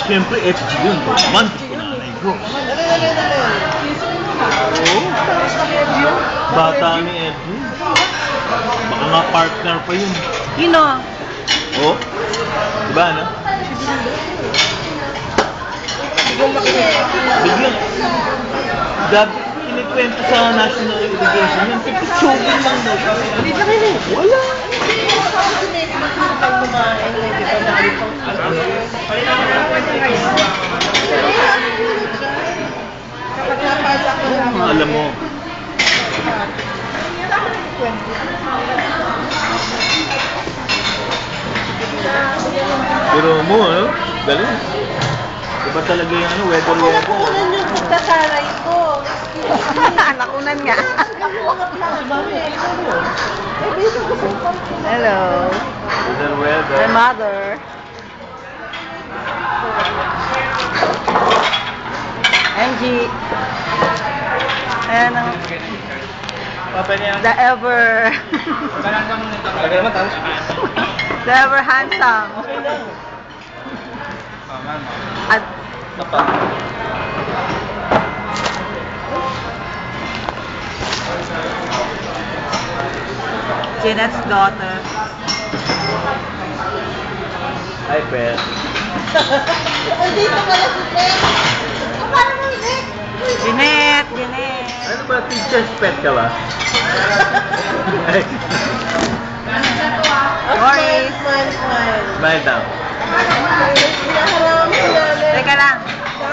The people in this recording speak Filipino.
Siyempre, FG yun. Romantic ko nanay ko. Oo. Bata ni FG. Baka nga partner pa yun. Sino? Oo. Diba, ano? Biglang. Gabi, kinikwento sa national education yun. Pipitsugin lang daw. Hindi na kayo. Wala. Alam mo. Pero mo, ano? Galing. Diba talaga yung ano, weather. Nakunan yung pagkasaray ko. Nakunan nga. Hello. Weather. My mother. Angie. Ayan ang the ever the ever handsome at Jeanette's daughter. Hi, Pet. Andito pala si Ted. Paano mo ulit? Jeanette. Ano ba, teacher's pet ka ba? Boris. Smile. Smile down. Nakarami na. Teka lang.